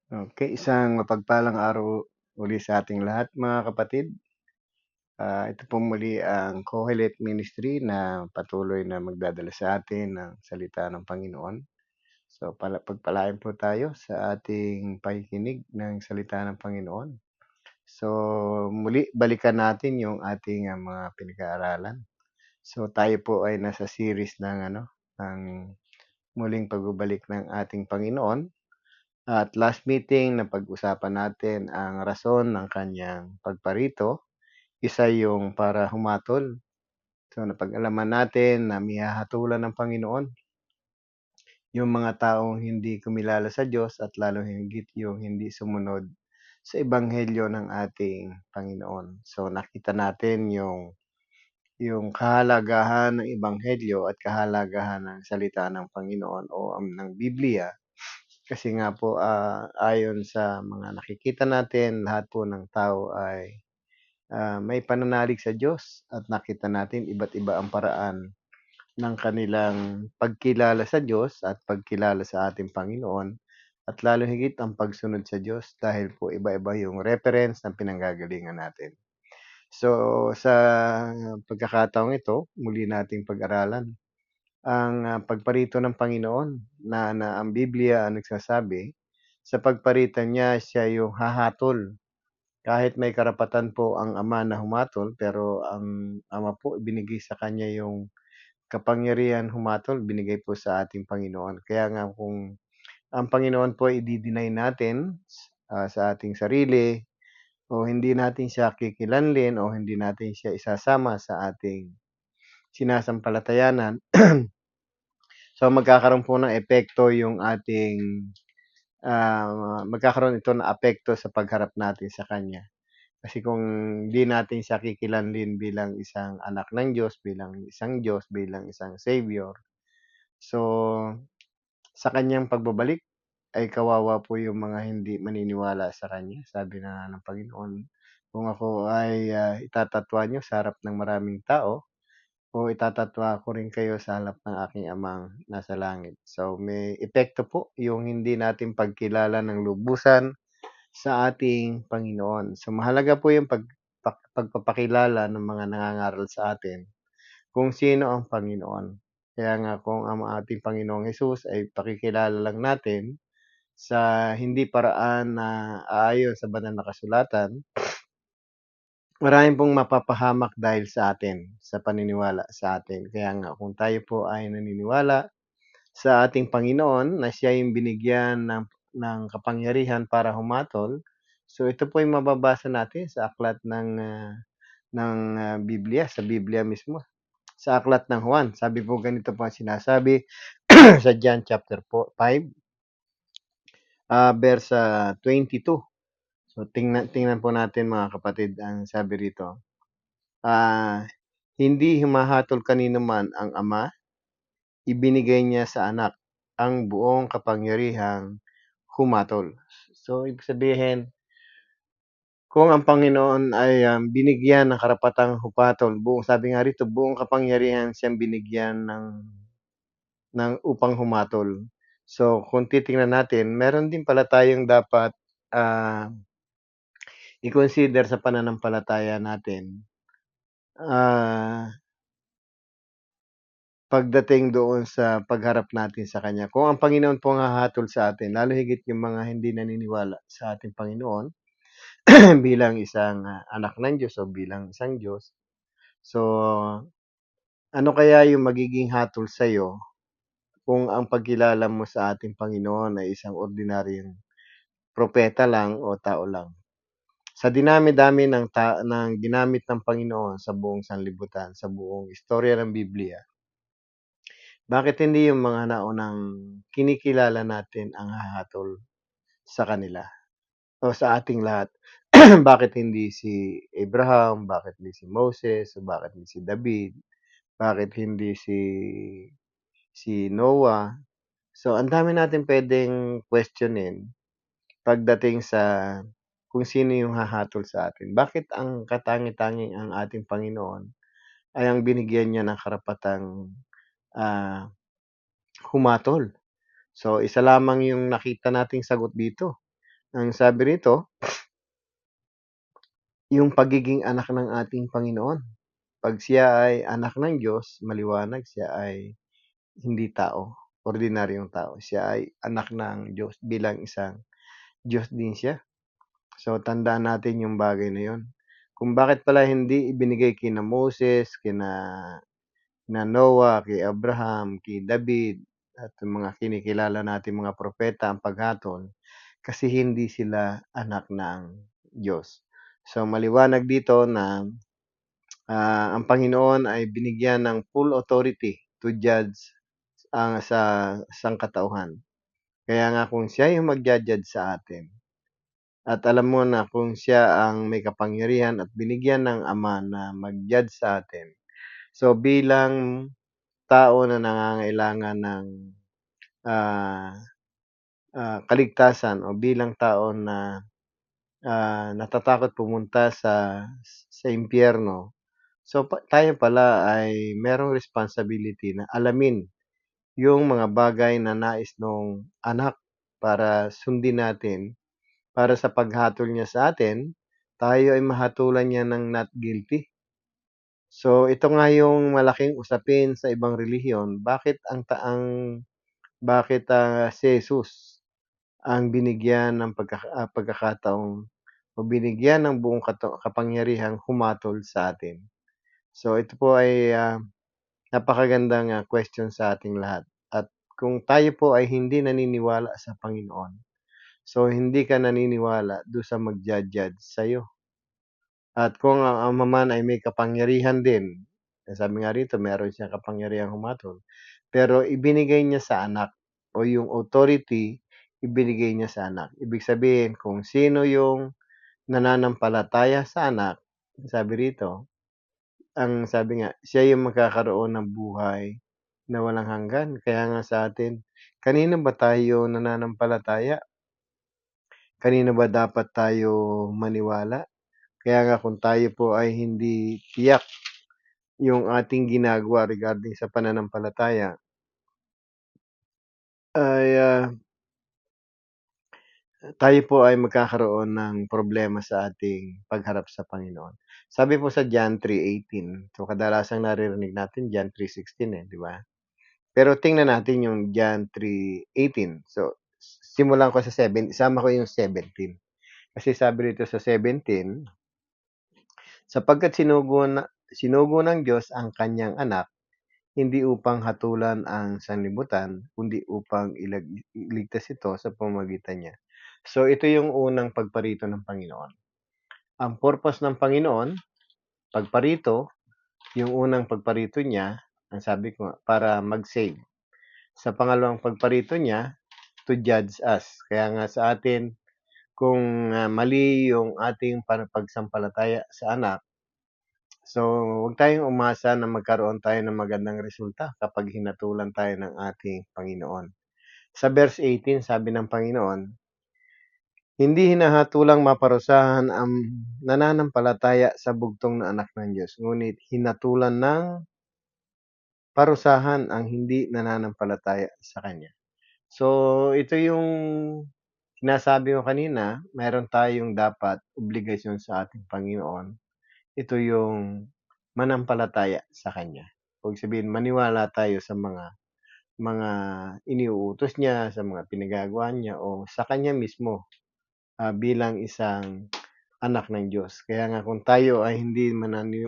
Okay, isang mapagpalang araw uli sa ating lahat mga kapatid. Ito po muli ang Kohelet Ministry na patuloy na magdadala sa atin ng salita ng Panginoon. So pagpalain po tayo sa ating pakikinig ng salita ng Panginoon. So muli balikan natin yung ating, mga pinag-aaralan. So tayo po ay nasa series ng muling pagbabalik ng ating Panginoon. At last meeting napag-usapan natin ang rason ng kanyang pagparito, isa yung para humatol. So napag-alaman natin na hahatulan ng Panginoon yung mga taong hindi kumilala sa Diyos at lalo higit yung hindi sumunod sa ebanghelyo ng ating Panginoon. So nakita natin yung kahalagahan ng ebanghelyo at kahalagahan ng salita ng Panginoon o ng Biblia. Kasi nga po, ayon sa mga nakikita natin, lahat po ng tao ay, may pananalig sa Diyos at nakita natin iba't iba ang paraan ng kanilang pagkilala sa Diyos at pagkilala sa ating Panginoon at lalo higit ang pagsunod sa Diyos dahil po iba-iba yung reference ng pinanggagalingan natin. So, sa pagkakataong ito, muli nating pag-aralan ang, pagparito ng Panginoon na ang Biblia ang nagsasabi, sa pagparitan niya siya yung hahatol. Kahit may karapatan po ang Ama na humatol, pero ang Ama po binigay sa kanya yung kapangyarihan humatol, binigay po sa ating Panginoon. Kaya nga kung ang Panginoon po ay i-de-deny natin, sa ating sarili o hindi natin siya kikilanlin o hindi natin siya isasama sa ating sinasampalatayanan, so magkakaroon po ng epekto yung ating, magkakaroon ito ng apekto sa pagharap natin sa Kanya. Kasi kung di natin siya kikilanlin bilang isang anak ng Diyos, bilang isang Savior, so sa Kanyang pagbabalik ay kawawa po yung mga hindi maniniwala sa Kanya. Sabi na ng Panginoon, kung ako ay, itatatwa niyo sa harap ng maraming tao o itatatwa ko rin kayo sa harap ng aking Amang nasa langit. So may epekto po yung hindi natin pagkilala ng lubusan sa ating Panginoon. So mahalaga po yung pagpapakilala ng mga nangangaral sa atin kung sino ang Panginoon. Kaya nga kung ang ating Panginoong Hesus ay pakikilala lang natin sa hindi paraan na aayon sa banal na kasulatan, marami pong mapapahamak dahil sa atin, sa paniniwala sa atin. Kaya nga kung tayo po ay naniniwala sa ating Panginoon na siya yung binigyan ng kapangyarihan para humatol, so ito po yung mababasa natin sa aklat ng Biblia, sa Biblia mismo. Sa aklat ng Juan, sabi po ganito po ang sinasabi sa John chapter 5, verse 22. So tingnan po natin mga kapatid ang sabi rito. Hindi humahatol kanino man ang Ama, ibinigay niya sa Anak ang buong kapangyarihang humatol. So ibig sabihin, kung ang Panginoon ay, binigyan ng karapatang humatol, sabi nga rito, buong kapangyarihan siyang binigyan upang humatol. So kung titingnan natin, meron din pala tayong dapat, ah, i-consider sa pananampalataya natin. Pagdating doon sa pagharap natin sa Kanya. Kung ang Panginoon po ang hahatol sa atin, lalo higit yung mga hindi naniniwala sa ating Panginoon bilang isang, anak ng Diyos o bilang isang Diyos. So, ano kaya yung magiging hatol sa'yo kung ang pagkilala mo sa ating Panginoon ay isang ordinaryong propeta lang o tao lang? Sa dinami-dami ng ginamit ng Panginoon sa buong sanlibutan, sa buong istorya ng Biblia, bakit hindi yung mga naunang kinikilala natin ang hahatol sa kanila o sa ating lahat? Bakit hindi si Abraham, bakit hindi si Moses, o bakit hindi si David, bakit hindi si Noah? So ang dami natin puwedeng questionin pagdating sa kung sino yung hahatol sa atin. Bakit ang katangi-tanging ang ating Panginoon ay ang binigyan niya ng karapatang, ah, humatol? So, isa lamang yung nakita nating sagot dito. Ang sabi rito, yung pagiging anak ng ating Panginoon. 'Pag siya ay anak ng Diyos, maliwanag siya ay hindi tao, ordinaryong tao. Siya ay anak ng Diyos bilang isang Diyos din siya. So, tandaan natin yung bagay na yun. Kung bakit pala hindi ibinigay kina Moses, kina Noah, kay Abraham, kay David, at yung mga kinikilala nating mga propeta ang paghatol, kasi hindi sila anak ng Diyos. So, maliwanag dito na ang Panginoon ay binigyan ng full authority to judge sa sangkatauhan. Kaya nga kung siya yung magja-judge sa atin, at alam mo na kung siya ang may kapangyarihan at binigyan ng Ama na mag-judge sa atin. So bilang tao na nangangailangan ng ah, kaligtasan o bilang tao na natatakot pumunta sa impyerno, so tayo pala ay merong responsibility na alamin yung mga bagay na nais nung anak para sundin natin, para sa paghatol niya sa atin, tayo ay mahatulan niya ng not guilty. So, ito nga yung malaking usapin sa ibang relihiyon, bakit si Jesus ang binigyan ng pagkakataong o binigyan ng buong kapangyarihang humatol sa atin. So, ito po ay napakagandang question sa ating lahat. At kung tayo po ay hindi naniniwala sa Panginoon, so hindi ka naniniwala do'n sa magja-judge sa'yo. At kung ang Ama man ay may kapangyarihan din, sabi nga rito meron siyang kapangyarihang humatol, pero ibinigay niya sa anak o yung authority ibinigay niya sa anak. Ibig sabihin kung sino yung nananampalataya sa anak, sabi rito, ang sabi nga, siya yung magkakaroon ng buhay na walang hanggan. Kaya nga sa atin, kanino ba tayo nananampalataya? Kanino ba dapat tayo maniwala? Kaya nga kung tayo po ay hindi tiyak yung ating ginagawa regarding sa pananampalataya, ay tayo po ay magkakaroon ng problema sa ating pagharap sa Panginoon. Sabi po sa John 3:18, so kadalasang naririnig natin John 3:16 di ba? Pero tingnan natin yung John 3:18. So, simulan ko sa 7, isama ko yung 17. Kasi sabi rito sa 17, sapagkat sinugo ng Diyos ang kanyang anak, hindi upang hatulan ang sanlibutan, kundi upang iligtas ito sa pamamagitan niya. So, ito yung unang pagparito ng Panginoon. Ang purpose ng Panginoon, pagparito, yung unang pagparito niya, ang sabi ko, para mag-save. Sa pangalawang pagparito niya, to judge us. Kaya nga sa atin, kung mali yung ating pagsampalataya sa anak, so huwag tayong umasa na magkaroon tayo ng magandang resulta kapag hinatulan tayo ng ating Panginoon. Sa verse 18, sabi ng Panginoon, hindi hinahatulang maparusahan ang nananampalataya sa bugtong na anak ng Diyos, ngunit hinatulan ng parusahan ang hindi nananampalataya sa Kanya. So, ito yung sinasabi ko kanina, meron tayong dapat obligasyon sa ating Panginoon. Ito yung manampalataya sa Kanya. Huwag sabihin, maniwala tayo sa mga iniuutos niya, sa mga pinagagawa niya, o sa Kanya mismo bilang isang anak ng Diyos. Kaya nga kung tayo ay hindi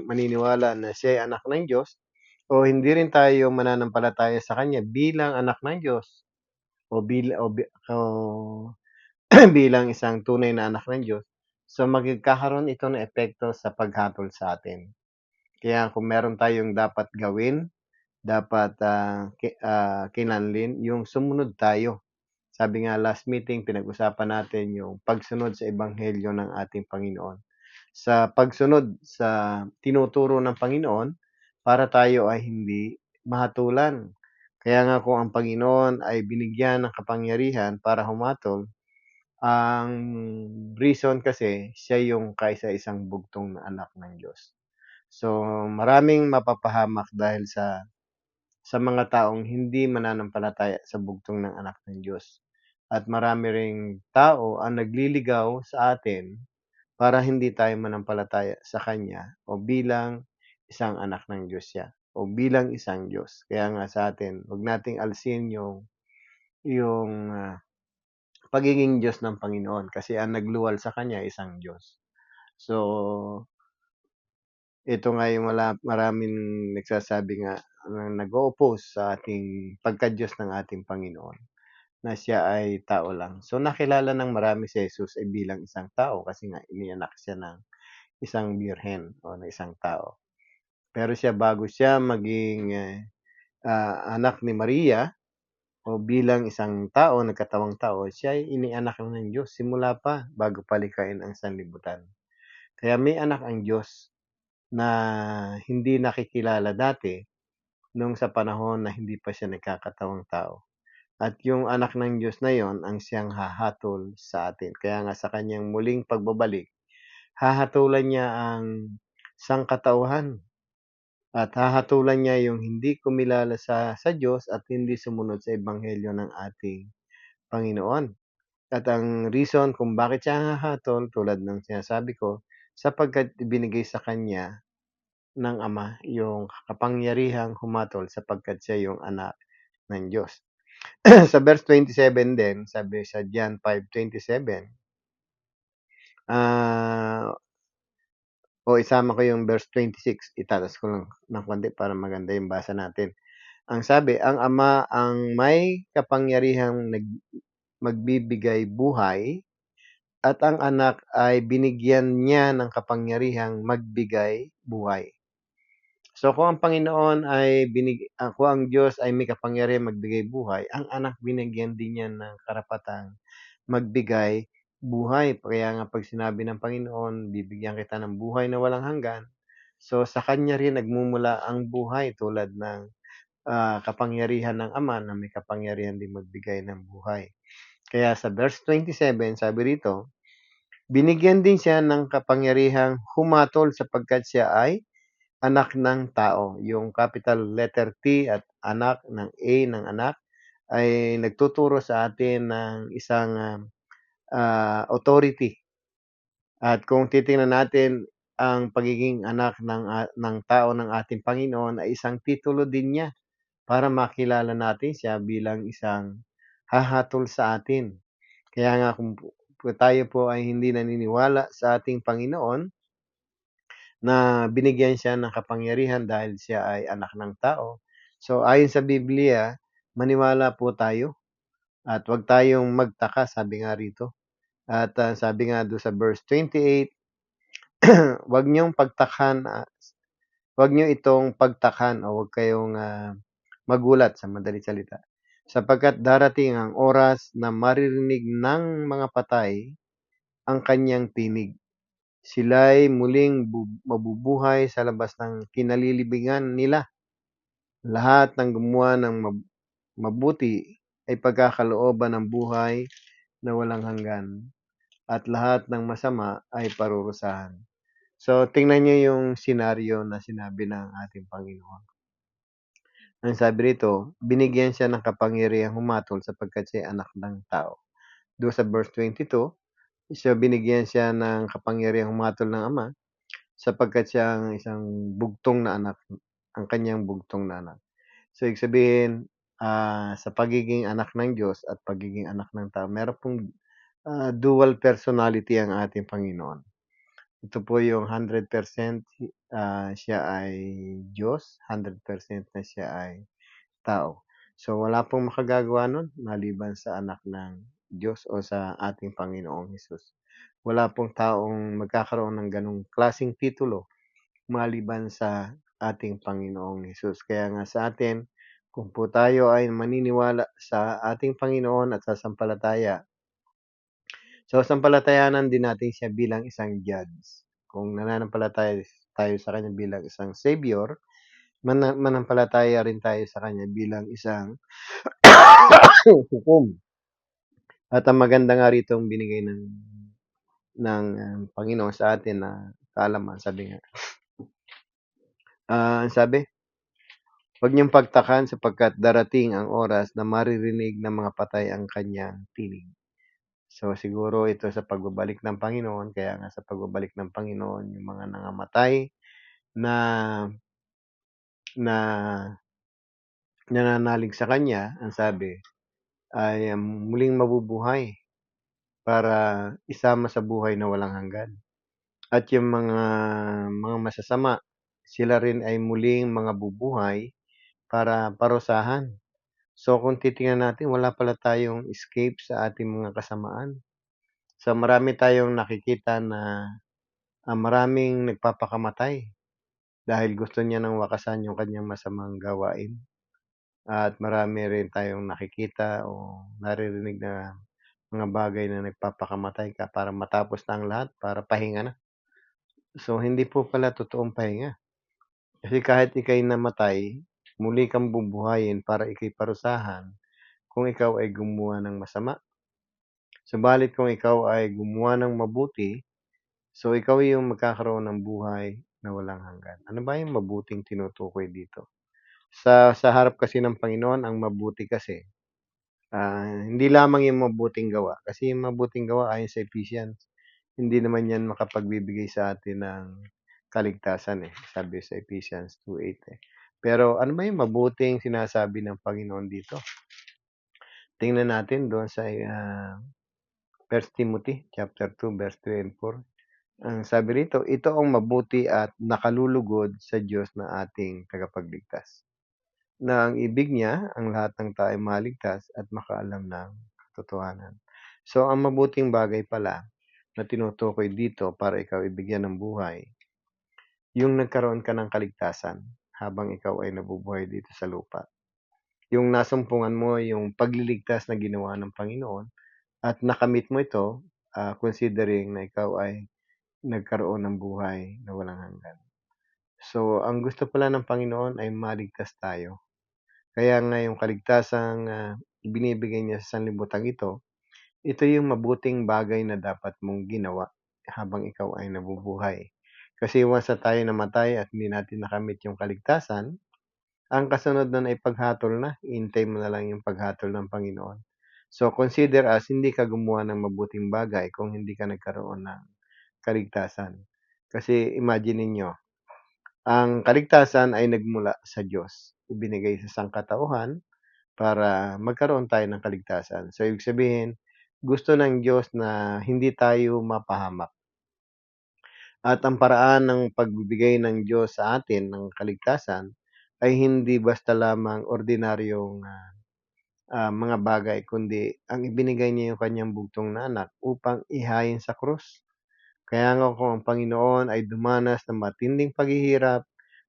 maniniwala na siya ay anak ng Diyos, o hindi rin tayo mananampalataya sa Kanya bilang anak ng Diyos, o bilang isang tunay na anak ng Diyos, so magkakaroon ito ng epekto sa paghatol sa atin. Kaya kung meron tayong dapat gawin, dapat kinanlin, yung sumunod tayo. Sabi nga last meeting, pinag-usapan natin yung pagsunod sa ebanghelyo ng ating Panginoon. Sa pagsunod sa tinuturo ng Panginoon, para tayo ay hindi mahatulan. Kaya nga kung ang Panginoon ay binigyan ng kapangyarihan para humatol, ang reason kasi siya yung kaisa-isang bugtong na anak ng Diyos. So, maraming mapapahamak dahil sa mga taong hindi mananampalataya sa bugtong ng anak ng Diyos. at marami ring tao ang nagliligaw sa atin para hindi tayo manampalataya sa Kanya o bilang isang anak ng Diyos siya o bilang isang Diyos. Kaya nga sa atin, huwag nating alsin yung pagiging Diyos ng Panginoon kasi ang nagluwal sa Kanya isang Diyos. So, ito nga yung maraming nagsasabi nga nag-o-oppose sa ating pagka-Diyos ng ating Panginoon na siya ay tao lang. So, nakilala ng marami si Jesus ay bilang isang tao kasi nga inianak siya ng isang birhen o ng isang tao. Pero siya bago siya maging anak ni Maria o bilang isang tao, nagkatawang tao, siya ay inianak ng Diyos simula pa bago palikhain ang sanlibutan. Kaya may anak ang Diyos na hindi nakikilala dati nung sa panahon na hindi pa siya nagkakatawang tao. At yung anak ng Diyos na yon ang siyang hahatol sa atin. Kaya nga sa kanyang muling pagbabalik, hahatulan niya ang sangkatauhan at hahatulan niya yung hindi kumilala sa Diyos at hindi sumunod sa ebanghelyo ng ating Panginoon. At ang reason kung bakit siya hahatol, tulad ng sinasabi ko, sapagkat ibinigay sa kanya ng Ama yung kapangyarihang humatol sapagkat siya yung anak ng Diyos. Sa verse 27 din, sabi sa John 5:27, o isama ko yung verse 26, itatas ko lang ng konti para maganda yung basa natin. Ang sabi, ang Ama ang may kapangyarihang magbibigay buhay at ang Anak ay binigyan niya ng kapangyarihang magbigay buhay. So kung ang Panginoon ay kung ang Diyos ay may kapangyarihang magbigay buhay, ang Anak binigyan din niya ng karapatang magbigay buhay. Kaya nga 'pag sinabi ng Panginoon, "Bibigyan kita ng buhay na walang hanggan." So sa kanya rin nagmumula ang buhay tulad ng kapangyarihan ng Ama na may kapangyarihan din magbigay ng buhay. Kaya sa verse 27 sabi rito, binigyan din siya ng kapangyarihang humatol sapagkat siya ay anak ng tao. Yung capital letter T at anak ng A ng anak ay nagtuturo sa atin ng isang authority. At kung titingnan natin ang pagiging anak ng tao ng ating Panginoon ay isang titulo din niya para makilala natin siya bilang isang hahatol sa atin. Kaya nga kung tayo po ay hindi naniniwala sa ating Panginoon na binigyan siya ng kapangyarihan dahil siya ay anak ng tao. So ayon sa Biblia, maniwala po tayo at huwag tayong magtaka, sabi nga rito. At sabi nga doon sa verse 28, huwag niyong pagtakhan, huwag niyo itong pagtakhan o huwag kayong magulat sa madaling salita. Sapagkat darating ang oras na maririnig ng mga patay ang kanyang tinig. Sila'y muling mabubuhay sa labas ng kinalilibigan nila. Lahat ng gumawa ng mabuti ay pagkakalooban ng buhay na walang hanggan at lahat ng masama ay parurusahan. So, tingnan niyo yung senaryo na sinabi ng ating Panginoon. Ang sabi rito, binigyan siya ng kapangyarihang humatol sapagkat siya anak ng tao. Doon sa verse 22, binigyan siya ng kapangyarihang humatol ng Ama sapagkat siya ang isang bugtong na anak, ang kanyang bugtong na anak. So, ibig sabihin, sa pagiging anak ng Diyos at pagiging anak ng tao, meron pong dual personality ang ating Panginoon. Ito po yung 100% siya ay Diyos, 100% na siya ay tao. So, wala pong makagagawa nun maliban sa anak ng Diyos o sa ating Panginoong Hesus. Wala pong taong magkakaroon ng ganong klaseng titulo maliban sa ating Panginoong Hesus. Kaya nga sa atin, kung po tayo ay maniniwala sa ating Panginoon at sasampalataya, so sampalatayanan din natin siya bilang isang judge. Kung nananampalataya tayo sa Kanya bilang isang Savior, manampalataya rin tayo sa Kanya bilang isang hukom. At ang maganda nga rito ang binigay ng Panginoon sa atin na kaalaman, sabi nga. Sabi, Huwag niyong pagtakan sapagkat darating ang oras na maririnig ng mga patay ang kanyang tinig. So, siguro ito sa pagbabalik ng Panginoon, kaya nga sa pagbabalik ng Panginoon yung mga nangamatay na na nananalig sa kanya, ang sabi ay, muling mabubuhay para isama sa buhay na walang hanggan. At yung mga masasama, sila rin ay muling mga bubuhay para parusahan. So, kung titingnan natin wala pala tayong escape sa ating mga kasamaan. So, marami tayong nakikita na, maraming nagpapakamatay dahil gusto niya ng wakasan yung kanyang masamang gawain. At marami rin tayong nakikita o naririnig na mga bagay na nagpapakamatay ka para matapos na ang lahat, para pahinga na. So, hindi po pala totoong pahinga. Kasi kahit ika'y namatay, muli kang bubuhayin para ika'y parusahan kung ikaw ay gumawa ng masama. Subalit kung ikaw ay gumawa ng mabuti, so ikaw yung magkakaroon ng buhay na walang hanggan. Ano ba yung mabuting tinutukoy dito? Sa harap kasi ng Panginoon, ang mabuti kasi, hindi lamang yung mabuting gawa. Kasi yung mabuting gawa ayon sa Ephesians, hindi naman yan makapagbibigay sa atin ng kaligtasan eh. Sabi sa Ephesians 2:8 eh. Pero ano ba yung mabuting sinasabi ng Panginoon dito? Tingnan natin doon sa 1 Timothy chapter 2 verse 3 and 4. Ang sabi rito, ito ang mabuti at nakalulugod sa Diyos na ating tagapagligtas. Na ang ibig niya, ang lahat ng tao ay maligtas at makaalam ng katotohanan. So, ang mabuting bagay pala na tinutukoy dito para ikaw ibigyan ng buhay, yung nagkaroon ka ng kaligtasan habang ikaw ay nabubuhay dito sa lupa. Yung nasumpungan mo yung pagliligtas na ginawa ng Panginoon at nakamit mo ito, considering na ikaw ay nagkaroon ng buhay na walang hanggan. So, ang gusto pala ng Panginoon ay maligtas tayo. Kaya nga yung kaligtasang, ibinibigay niya sa sanlibutan ito yung mabuting bagay na dapat mong ginawa habang ikaw ay nabubuhay. Kasi once na tayo namatay at hindi natin nakamit yung kaligtasan, ang kasunod nun ay paghatol na. Hihintay mo na lang yung paghatol ng Panginoon. So, consider as hindi ka gumawa ng mabuting bagay kung hindi ka nagkaroon ng kaligtasan. Kasi imagine ninyo, ang kaligtasan ay nagmula sa Diyos. Ibinigay sa sangkatauhan para magkaroon tayo ng kaligtasan. So, ibig sabihin, gusto ng Diyos na hindi tayo mapahamak. At ang paraan ng pagbibigay ng Diyos sa atin ng kaligtasan ay hindi basta lamang ordinaryong mga bagay, kundi ang ibinigay niya yung kanyang bugtong na anak upang ihayin sa krus. Kaya nga kung ang Panginoon ay dumanas ng matinding paghihirap,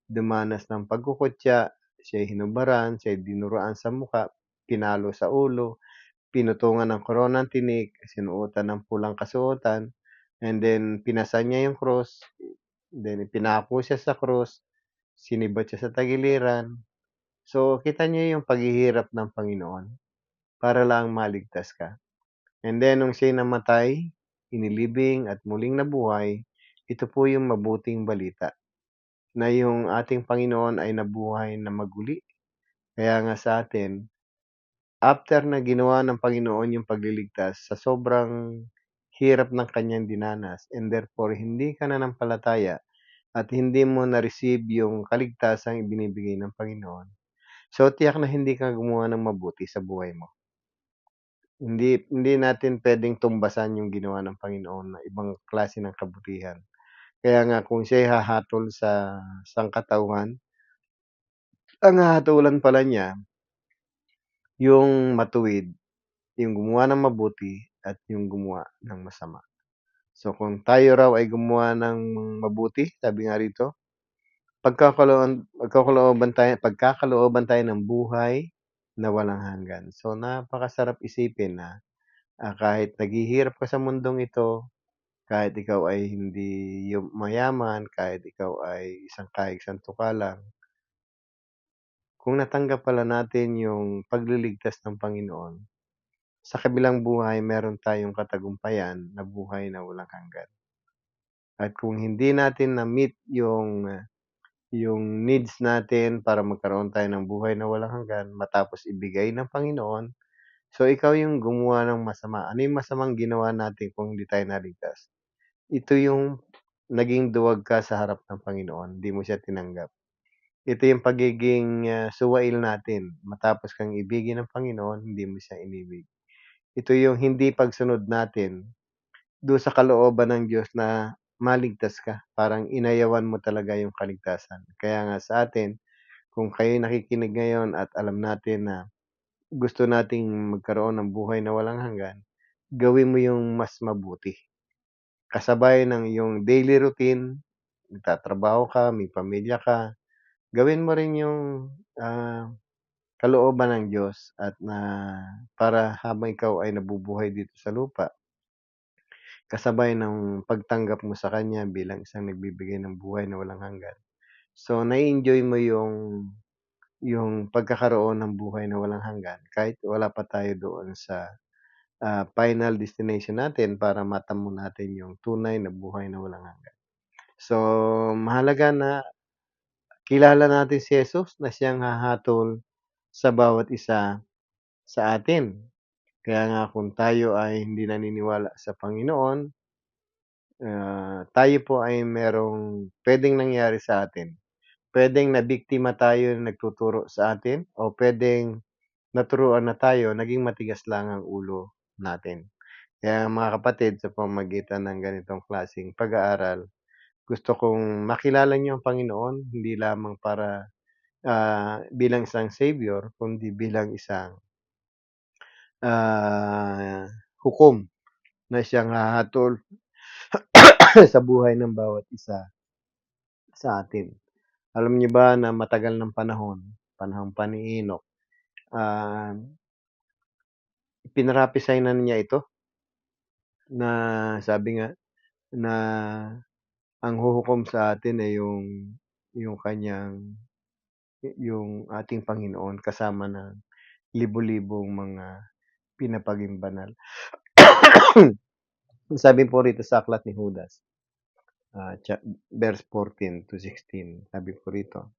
dumanas ng pagkukutya, siya'y hinubaran, siya'y dinuraan sa muka, pinalo sa ulo, pinutungan ng koronang tinik, sinuotan ng pulang kasuotan, and then pinasan niya yung cross, then ipinako siya sa cross, sinibat siya sa tagiliran. So, kita niyo yung paghihirap ng Panginoon para lang maligtas ka. And then nung siya'y namatay, inilibing at muling nabuhay, ito po yung mabuting balita na yung ating Panginoon ay nabuhay na maguli. Kaya nga sa atin, after na ginawa ng Panginoon yung pagliligtas sa sobrang hirap ng kanyang dinanas and therefore hindi ka nanampalataya at hindi mo na-receive yung kaligtasang ibinibigay ng Panginoon. So, tiyak na hindi ka gumawa ng mabuti sa buhay mo. Hindi hindi natin puwedeng tumbasan yung ginawa ng Panginoon na ibang klase ng kabutihan. Kaya nga kung siya'y hahatol sa sangkatauhan, ang hahatulan pala niya yung matuwid, yung gumawa ng mabuti at yung gumawa ng masama. So, kung tayo raw ay gumawa ng mabuti, sabi nga rito, pagkakalooban tayo ng buhay na walang hanggan. So, napakasarap isipin na, kahit naghihirap ka sa mundong ito, kahit ikaw ay hindi mayaman, kahit ikaw ay isang kahig santuka lang, kung natanggap pala natin yung pagliligtas ng Panginoon, sa kabilang buhay meron tayong katagumpayan na buhay na walang hanggan. At kung hindi natin na-meet yung yung needs natin para magkaroon tayo ng buhay na walang hanggan matapos ibigay ng Panginoon. So, ikaw yung gumawa ng masama. Ano yung masamang ginawa natin kung hindi tayo naligtas? Ito yung naging duwag ka sa harap ng Panginoon, hindi mo siya tinanggap. Ito yung pagiging, suwail natin, matapos kang ibigin ng Panginoon, hindi mo siya inibig. Ito yung hindi pagsunod natin do'n sa kalooban ng Diyos na maligtas ka, parang inayawan mo talaga yung kaligtasan. Kaya nga sa atin, kung kayo'y nakikinig ngayon at alam natin na gusto nating magkaroon ng buhay na walang hanggan, gawin mo yung mas mabuti. Kasabay ng iyong daily routine, nagtatrabaho ka, may pamilya ka, gawin mo rin yung, kalooban ng Diyos at para habang ikaw ay nabubuhay dito sa lupa, kasabay ng pagtanggap mo sa Kanya bilang isang nagbibigay ng buhay na walang hanggan. So, na-e-enjoy mo yung pagkakaroon ng buhay na walang hanggan kahit wala pa tayo doon sa, final destination natin para matamo natin yung tunay na buhay na walang hanggan. So, mahalaga na kilala natin si Jesus na siyang hahatol sa bawat isa sa atin. Kaya nga kung tayo ay hindi naniniwala sa Panginoon, tayo po ay merong puwedeng nangyari sa atin. Puwedeng nabiktima tayo ng nagtuturo sa atin o puwedeng naturuan na tayo, naging matigas lang ang ulo natin. Kaya mga kapatid, sa pamamagitan ng ganitong klaseng pag-aaral, gusto kong makilala niyo ang Panginoon hindi lamang para, bilang isang savior kundi bilang isang, ah, hukom na siyang hahatol sa buhay ng bawat isa sa atin. Alam niyo ba na matagal ng panahon, panahon pa ni Enoch, ah, pinrophesy na niya ito na sabi nga na ang huhukom sa atin ay yung kanyang yung ating Panginoon kasama ng libo-libong mga pinapaging banal. Sabi po rito sa aklat ni Judas, verse 14 to 16, sabi po rito,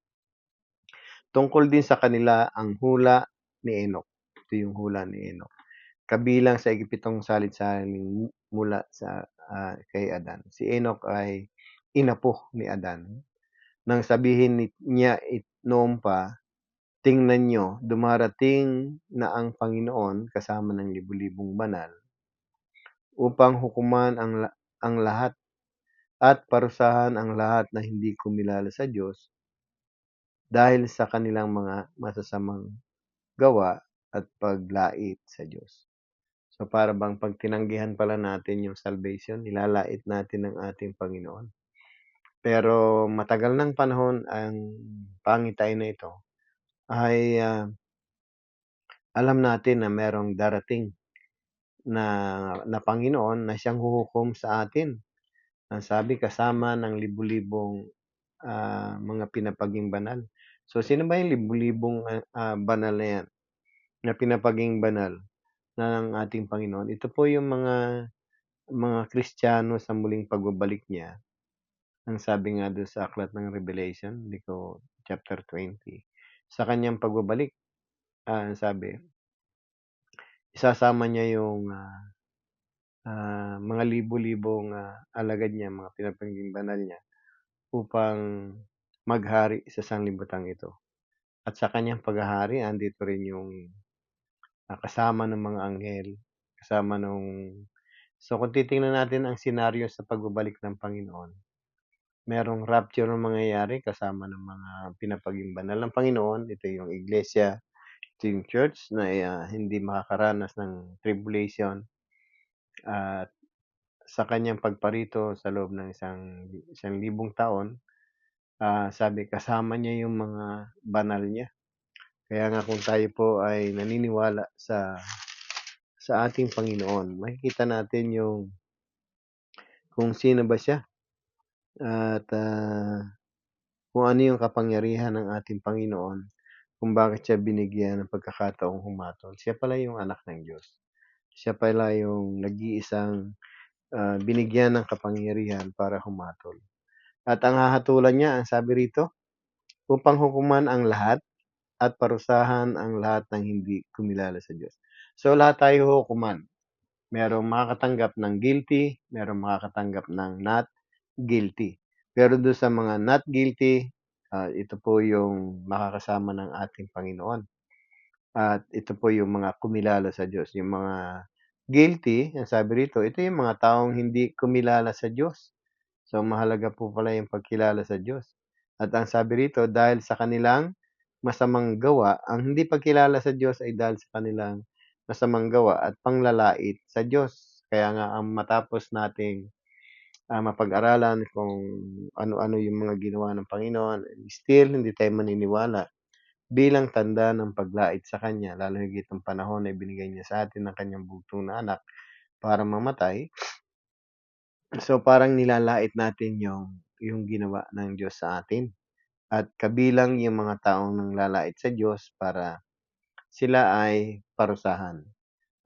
tungkol din sa kanila ang hula ni Enoch. Ito yung hula ni Enoch. Kabilang sa ikapitong salit-saling mula sa kay Adan. Si Enoch ay inapo ni Adan. Nang sabihin niya noon pa, tingnan niyo, dumarating na ang Panginoon kasama ng libu-libong banal upang hukuman ang lahat at parusahan ang lahat na hindi kumilala sa Diyos dahil sa kanilang mga masasamang gawa at paglait sa Diyos. So, para bang 'pag tinanggihan pala natin yung salvation, nilalait natin ang ating Panginoon. Pero matagal ng panahon ang pangitain na ito ay, alam natin na merong darating na na Panginoon na siyang huhukom sa atin. Ang sabi kasama ng libu-libong, mga pinapaging banal. So, sino ba yung libu-libong, banal na yan, na pinapaging banal ng ating Panginoon? Ito po yung mga Kristiyano sa muling pagbabalik niya. Ang sabi nga dun sa aklat ng Revelation, chapter 20, sa kanyang pagbabalik, ang sabi, isasama niya yung, mga libo-libong, alagad niya, mga pinapaging banal niya upang maghari sa sanlibutan ito. At sa kanyang paghahari andito rin yung, kasama ng mga anghel, kasama nung so kung titingnan natin ang senaryo sa pagbabalik ng Panginoon, merong rapture na mangyayari kasama ng mga pinapaging banal ng Panginoon. Ito yung iglesia, ito yung church na, hindi makakaranas ng tribulation at sa kanyang pagparito sa loob ng isang libong taon, sabi kasama niya yung mga banal niya. Kaya nga kung tayo po ay naniniwala sa ating Panginoon, makikita natin yung kung sino ba siya at, kung ano yung kapangyarihan ng ating Panginoon, kung bakit siya binigyan ng pagkakataong humatol. Siya pala yung anak ng Diyos. Siya pala yung nag-iisang, binigyan ng kapangyarihan para humatol. At ang hahatulan niya, ang sabi rito, upang hukuman ang lahat at parusahan ang lahat ng hindi kumilala sa Diyos. So, lahat tayo hukuman. Merong makakatanggap ng guilty, merong makakatanggap ng not guilty. Pero do'n sa mga not guilty, ito po yung makakasama ng ating Panginoon. At ito po yung mga kumilala sa Diyos. Yung mga guilty, ang sabi rito, ito yung mga taong hindi kumilala sa Diyos. So, mahalaga po pala yung pagkilala sa Diyos. At ang sabi rito, dahil sa kanilang masamang gawa, ang hindi pagkilala sa Diyos ay dahil sa kanilang masamang gawa at panglalait sa Diyos. Kaya nga ang matapos nating mapag-aralan kung ano-ano yung mga ginawa ng Panginoon, still hindi tayo maniniwala bilang tanda ng paglait sa Kanya, lalo higit ang panahon na ibinigay niya sa atin ng Kanyang bugtong na anak para mamatay. So, parang nilalait natin yung ginawa ng Diyos sa atin. At kabilang yung mga taong nanglalait sa Diyos para sila ay parusahan.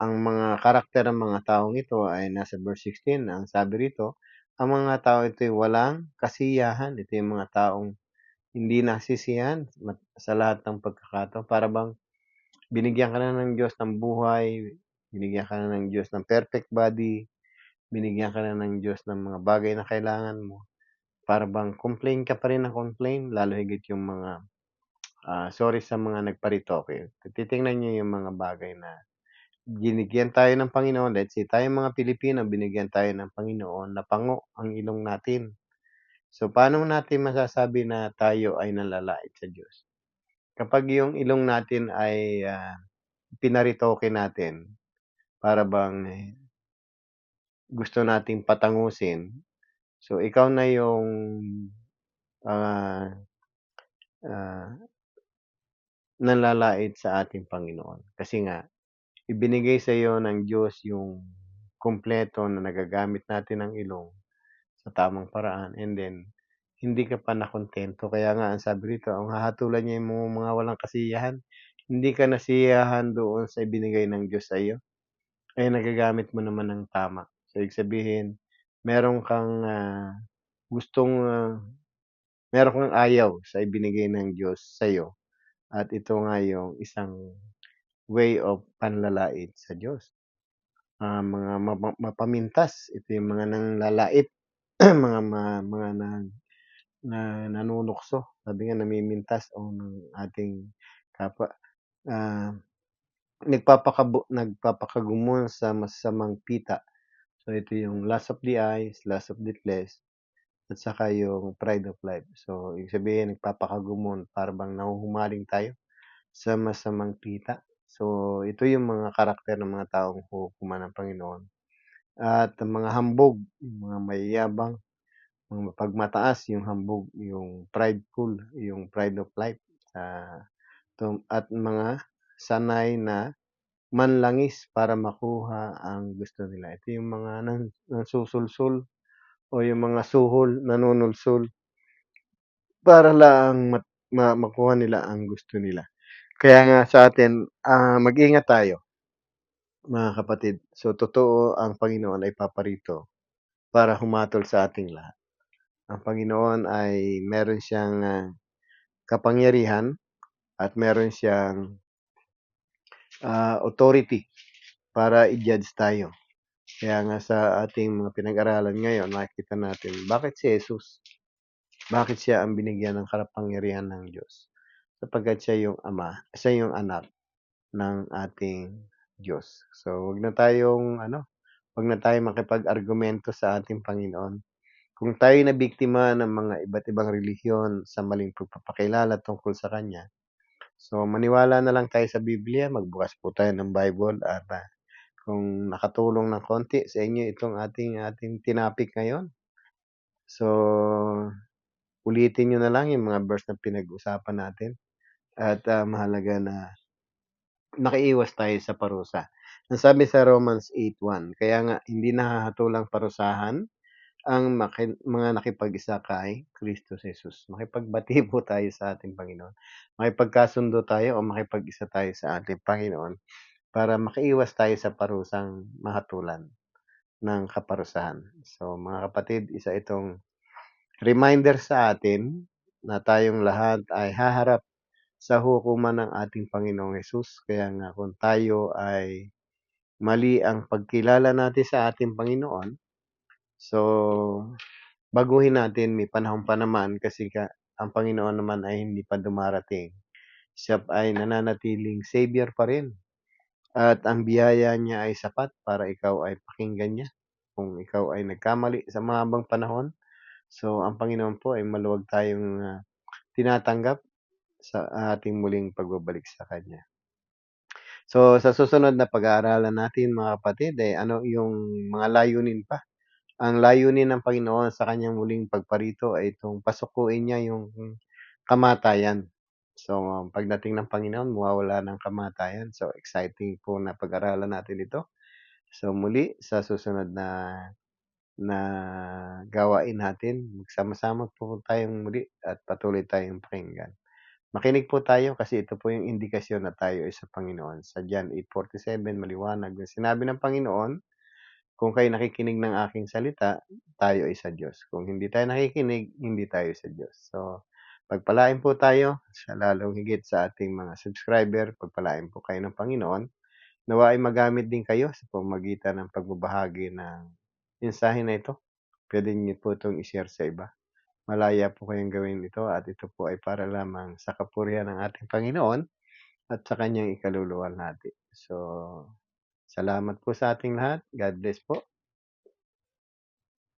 Ang mga karakter ng mga taong ito ay nasa verse 16. Ang sabi rito, ang mga tao ito ay walang kasiyahan. Ito yung mga taong hindi nasisiyahan sa lahat ng pagkakataon. Para bang binigyan ka na ng Diyos ng buhay, binigyan ka na ng Diyos ng perfect body, binigyan ka na ng Diyos ng mga bagay na kailangan mo. Para bang complain ka pa rin ng complain, lalo higit yung mga sorry sa mga nagparitoke. Titingnan niyo yung mga bagay na binigyan tayo ng Panginoon. Let's say tayong mga Pilipino, binigyan tayo ng Panginoon, napango ang ilong natin. So, paano natin masasabi na tayo ay nanlalait sa Diyos? Kapag yung ilong natin ay pinaritoke natin, para bang gusto nating patangusin. So, ikaw na yung ah, ah, nanlalait sa ating Panginoon. Kasi nga, ibinigay sa iyo ng Diyos yung kumpleto na nagagamit natin ang ilong sa tamang paraan, and then hindi ka pa nakontento. Kaya nga ang sabi rito, ang hahatulan niya yung mga walang kasiyahan. Hindi ka nasiyahan doon sa ibinigay ng Diyos sa iyo, ay nagagamit mo naman ng tama. So, ibig sabihin, meron kang gustong meron kang ayaw sa ibinigay ng Diyos sa iyo, at ito nga yung isang way of panlalait sa Diyos. Mga mapamintas, ito yung mga nanglalait, mga nanunukso, sabi nga namimintas ang ating kapwa, ah, nagpapakagumo sa masasamang pita. So, ito yung lust of the eyes, lust of the flesh, at saka yung pride of life. So, ibig sabihin nagpapakagumon, para bang nahuhumaling tayo sa masamang pita. So, ito yung mga karakter ng mga taong huhukuman ng Panginoon. At ang mga hambog, yung mga mayayabang, mga mapagmataas, yung hambog, yung prideful, yung pride of life, at mga sanay na manlangis para makuha ang gusto nila. Ito yung mga nansusulsul o yung mga suhol, nanunulsul para lang makuha nila ang gusto nila. Kaya nga sa atin, mag-ingat tayo, mga kapatid. So, totoo ang Panginoon ay paparito para humatol sa ating lahat. Ang Panginoon ay meron siyang kapangyarihan at meron siyang authority para i-judge tayo. Kaya nga sa ating mga pinag-aralan ngayon, makikita natin bakit si Jesus, bakit siya ang binigyan ng kapangyarihan ng Diyos. Sapagkat siya yung ama, siya yung anak ng ating Diyos. So, wag na tayong makipag-argumento sa ating Panginoon. Kung tayo na biktima ng mga iba't ibang relihiyon sa maling pagpapakilala tungkol sa Kanya, so maniwala na lang tayo sa Biblia, magbukas po tayo ng Bible, at kung nakatulong ng konti sa inyo itong ating tinapik ngayon, so ulitin niyo na lang yung mga verse na pinag-usapan natin, at mahalaga na makaiwas tayo sa parusa. Ang sabi sa Romans 8:1, kaya nga hindi nahahatulang parusahan ang mga nakipag-isa kay Kristo Jesus. Makipagbati po tayo sa ating Panginoon. Makipagkasundo tayo o makipag-isa tayo sa ating Panginoon para makaiwas tayo sa parusang mahatulan ng kaparusahan. So, mga kapatid, isa itong reminder sa atin na tayong lahat ay haharap sa hukuman ng ating Panginoong Hesus. Kaya nga kung tayo ay mali ang pagkilala natin sa ating Panginoon, so baguhin natin, may panahon pa naman kasi ang Panginoon naman ay hindi pa dumarating. Siya ay nananatiling Savior pa rin at ang biyaya niya ay sapat para ikaw ay pakinggan niya. Kung ikaw ay nagkamali sa mahabang panahon, so ang Panginoon po ay maluwag tayong tinatanggap sa ating muling pagbabalik sa Kanya. So sa susunod na pag-aaralan natin mga kapatid, ano yung mga layunin pa. Ang layunin ng Panginoon sa Kanyang muling pagparito ay itong pasukuin niya yung kamatayan. So pagdating ng Panginoon, mawawala ng kamatayan. So exciting po na pag-aralan natin ito. So muli sa susunod na gawain natin, magsama-sama po tayong muli at patuloy tayong pakinggan. Makinig po tayo kasi ito po yung indikasyon na tayo ay sa Panginoon. Sa John 8:47 maliwanag na sinabi ng Panginoon, "Kung kayo nakikinig ng aking salita, tayo ay sa Diyos. Kung hindi tayo nakikinig, hindi tayo sa Diyos." So, pagpalain po tayo sa lalong higit sa ating mga subscriber, pagpalain po kayo ng Panginoon. Nawa ay magamit din kayo sa pamamagitan ng pagbabahagi ng mensahe na ito. Puwede niyo po itong i-share sa iba. Malaya po kayong gawin ito at ito po ay para lamang sa kapurihan ng ating Panginoon at sa kanyang ikaluluwa natin. So, salamat po sa ating lahat. God bless po.